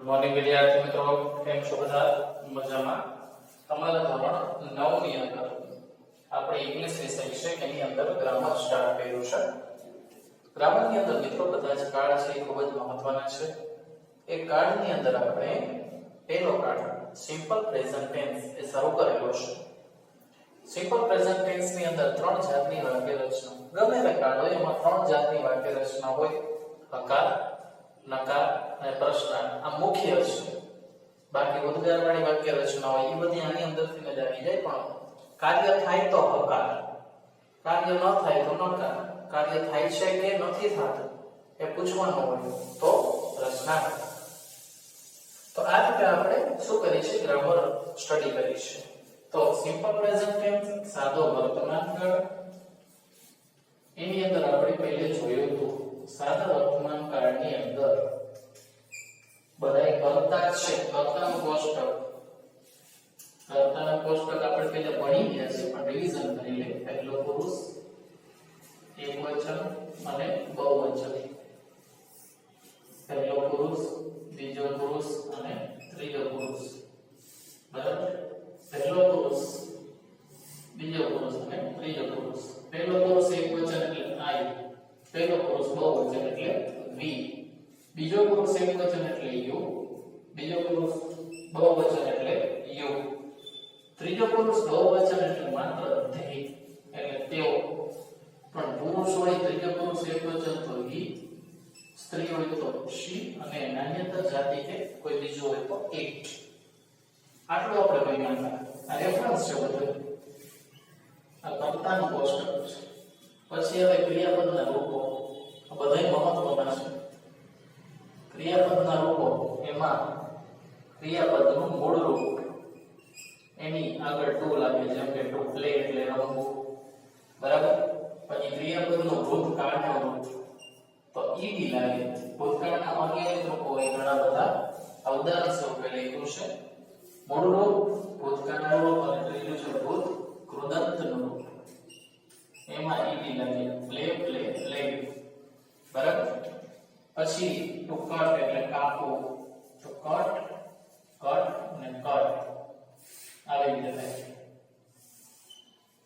Morning વિદ્યાર્થી મિત્રો, કેમ છો બધા? મજામાં? તમારા ધોરણ 9 ની અંદર આપણે ઇંગ્લિશ વિષય છે એની અંદર ગ્રામર સ્ટાર્ટ કર્યું છે. ગ્રામર ની અંદર મિત્રો બધા જ કાર્ડ છે એ ખૂબ જ મહત્વના છે. એ કાર્ડ ની અંદર આપણે પહેલો કાર્ડ સિમ્પલ પ્રેઝન્ટ ટેન્સ એ શરૂ કરેલો છે. સિમ્પલ પ્રેઝન્ટ ટેન્સ ની અંદર ત્રણ જાતની વાક્ય રચના, ગમે તે કાર્ડ હોય એમાં ત્રણ જાતની વાક્ય રચના હોય: હકાર, નકાર અને પ્રશ્ન. આ મુખ્ય છે. બાકી ઉદ્ગારવાળી વાક્ય રચના હોય એ બધી આની અંદરથી જ આવી જાય. પણ કાર્ય થાય તો હકાર, કાર્ય ન થાય તો નકાર, કાર્ય થાય છે કે નથી થતું એ પૂછવાનું હોય તો પ્રશ્ન. તો આ રીતે આપણે શું કરી છે? ગ્રામર સ્ટડી કરી છે. તો સિમ્પલ પ્રેઝન્ટ ટેન્સ સાદો વર્તમાન કાળ, એની અંદર આપણે પહેલે જોયું હતું સાદા વર્તમાન કાળની અંદર બધાય કર્તા છે. કર્તાનું કોષ્ટક, કર્તાનું કોષ્ટક આપણે પહેલા ભણી ગયા છે પણ રિવિઝન કરી લે. પહેલો પુરુષ, એકવચન અને બહુવચન. પહેલો પુરુષ, બીજો પુરુષ અને ત્રીજો પુરુષ. બરાબર? પહેલો પુરુષ, બીજો પુરુષ અને ત્રીજો પુરુષ. પહેલો પુરુષ એકવચન એટલે I, પહેલો પુરુષ બહુવચન એટલે we, બીજો પુરુષ એકવચન એટલે you, બીજો પુરુષ બહુવચન એટલે you, ત્રીજો પુરુષ બહુવચન એટલે માત્ર they એટલે તેઓ. પણ પુરુષ હોય ત્રીજો પુરુષ એકવચન તો he, સ્ત્રી હોય તો she અને નાન્યતર જાતિ કે કોઈ બીજું હોય તો it. આટલું આપણે કહી નાખા. આ રેફરન્સ છે બધું. આ કર્તાનું કોષ્ટક છે. પછી હવે ક્રિયાપદના રૂપો, આ બધાય મહત્વના છે. ક્રિયાપદના રૂપો, એમાં ક્રિયાપદનું મૂળ રૂપ, એની આગળ ટુ લાગે, જેમ કે ટુ પ્લે એટલે રમવું. બરાબર? પછી ક્રિયાપદનું ભૂતકાળનું રૂપ તો ઈડી લાગે. ભૂતકાળના અનિયમિત રૂપો હોય ઘણા બધા. આ ઉદાહરણ સ્વરૂપે લખ્યું છે. મૂળ રૂપ, ભૂતકાળનું રૂપ અને ત્રીજું છે ભૂત કૃદંતનું રૂપ. એમાં ઈડી લાગે. Play play played. બરાબર? પછી ટુ કટ એટલે કાપવું. તો કટ કટ અને કટ આવી રીતે થાય.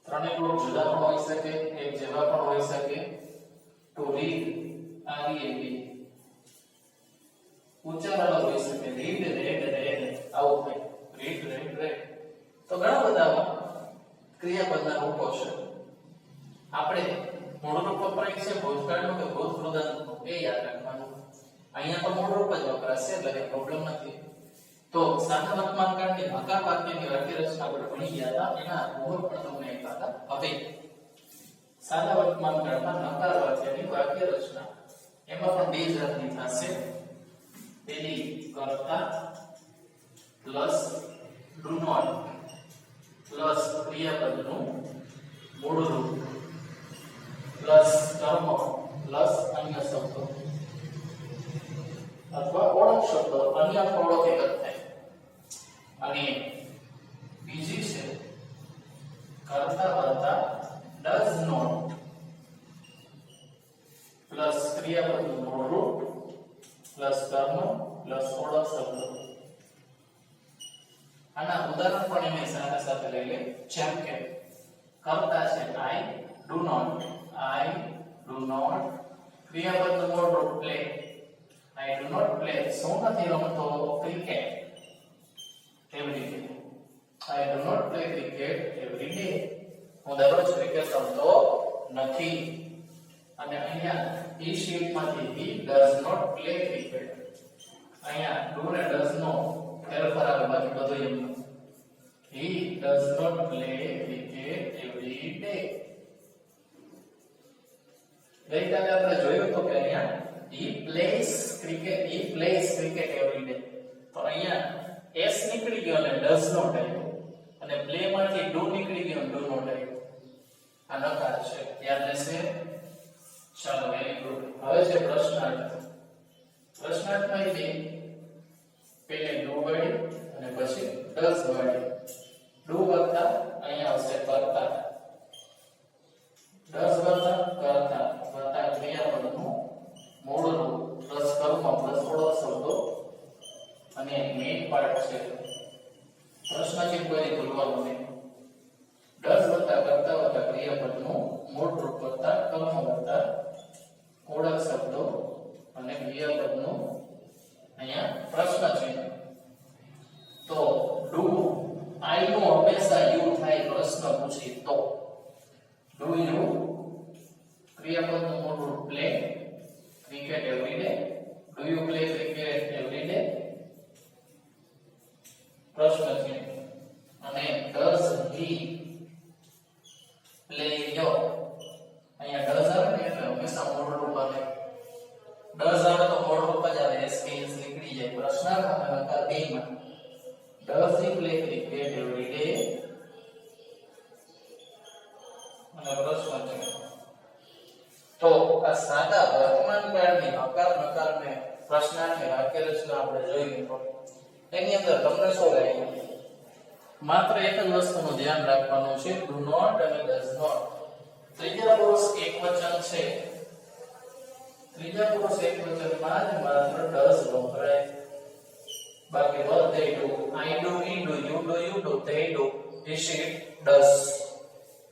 ત્રણેય રૂપ જુદા પણ હોઈ શકે, એક જેવા પણ હોઈ શકે. To read, READ. ઉચ્ચારણ હોઈ શકે. રીડ રેડ રેડ આવું થાય. Read read read. તો ઘણા બધા ક્રિયાપદના રૂપો છે. આપણે મૂળ રૂપ વપરાય છે ભૂતકાળનું કે ભૂત કૃદંતનું એ યાદ રાખવાનું. અહીંયા તો મૂળ રૂપ જ વપરાશે એટલે કઈ પ્રોબ્લેમ નથી. તો સાદા વર્તમાન કાળની હકાર વાક્યની વાક્ય રચના આપણે ભણી ગયા હતા. એના મૂળ પણ તમને આપ્યા હતા. હવે સાદા વર્તમાન કાળમાં નકાર વાક્યની વાક્ય રચના, એમાં પણ બે જાતની થશે. પેલી કર્તા પ્લસ ડુ નોટ પ્લસ ક્રિયાપદનું મૂળ રૂપ પ્લસ કર્મ પ્લસ અન્ય શબ્દો અથવા ઓળખ શબ્દો. અન્ય ઓળખ એક જ થાય. અને બીજી છે કર્તા વત્તા ડઝ નોટ પ્લસ ક્રિયાપદનું મૂળ રૂપ પ્લસ કર્મ પ્લસ ઓળખ શબ્દો. આના ઉદાહરણ પણ એને સાથે સાથે લઈ લે. જેમ કે કર્તા છે I do not, ક્રિયાપદનું મૂળ રૂપ play. I do not play, શું નથી રમતો cricket every day. I do not play cricket every day, હું દરરોજ ક્રિકેટ રમતો નથી. અને અહીંયા ઈ શીટમાંથી he does not play cricket. અહીંયા do ને does નો ફેરફાર આવે, બાકી બધું એમ. He does not play cricket every day. ગઈકાલે આપણે જોયું તો કે અહીંયા he plays cricket every day. તો અહીંયા s નીકળી ગયો અને does not આવ્યો, અને પ્લે માંથી do નીકળી ગયો અને do not આવ્યો. આ નકાર છે. યાદ રહેશે? ચાલો, વેરી ગુડ. હવે છે પ્રશ્નાર્થ. પ્રશ્નાર્થમાં બે, પેલે do વાળી અને પછી does વાળી. do વત્તા અહીંયા આવશે કર્તા, does વત્તા કર્તા વત્તા ક્રિયાપદનું મૂળ રૂપ પ્લસ કર્મ પ્લસ ઓળખ શબ્દો અને મેઇન પાર્ટ છે પ્રશ્ન ચિહ્ન કોઈ ભૂલવાનું નહીં ડઝ વત્તા કરતા વત્તા ક્રિયાપદનું મૂળ રૂપ વત્તા કર્મ વત્તા ઓળખ શબ્દો અને ક્રિયાપદનું અહીંયા પ્રશ્ન ચિહ્ન તો ડુ આઈ નો હંમેશા યુ થાય પ્રશ્ન પૂછી તો ડુ યુ ક્રિયાપદનું મૂળ રૂપ play cricket every day do you play cricket every day પ્રશ્ન ચિહ્ન અને ડઝ હી પ્લે યોર અહીંયા ડઝ આવે ને એટલે હંમેશા મૂળ રૂપ આવે ડઝ આવે તો મૂળ રૂપ જ આવે એસ કે એસ નીકળી જાય પ્રશ્નાર્થ અને નકાર બેમાં does he play cricket every day અને પ્રશ્ન ચિહ્ન તો આ સાદા વર્તમાન કાળની હકાર નકાર ને પ્રશ્નાર્થની વાક્ય રચના આપણે જોઈ લીધો એની અંદર તમને શું લાગ્યું માત્ર એક જ વસ્તુનું ધ્યાન રાખવાનું છે ડુ નોટ અને ડઝ નોટ ત્રીજા પુરુષ એકવચન છે ત્રીજા પુરુષ એકવચનમાં જ માત્ર ડઝ વપરાય બાકી what they do I do we do you do they do he she does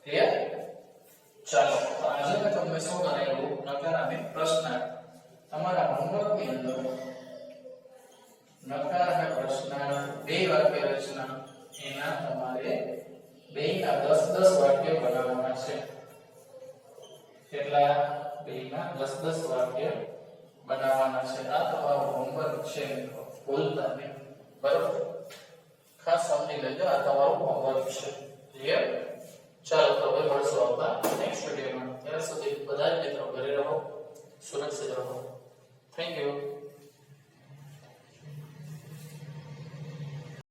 clear ચાલો તો આજે મેં તમને શું કરાવ્યું નકાર અને પ્રશ્નાર્થ તમારા હોમવર્કની અંદર નકાર અને પ્રશ્નાર્થ બે વાક્ય રચના એના તમારે બેના 10-10 વાક્ય બનાવવાના છે કેટલા બેના 10-10 વાક્ય બનાવવાના છે આ તમારું હોમવર્ક છે મિત્રો ભૂલતા નહીં બરાબર ખાસ સમજી લેજો આ તમારું હોમવર્ક છે ક્લિયર ચાલો તો હવે મળશું આવતા નેક્સ્ટ વિડિયોમાં ત્યાં સુધી બધા જ મિત્રો ઘરે રહો સુરક્ષિત રહો થેન્ક યુ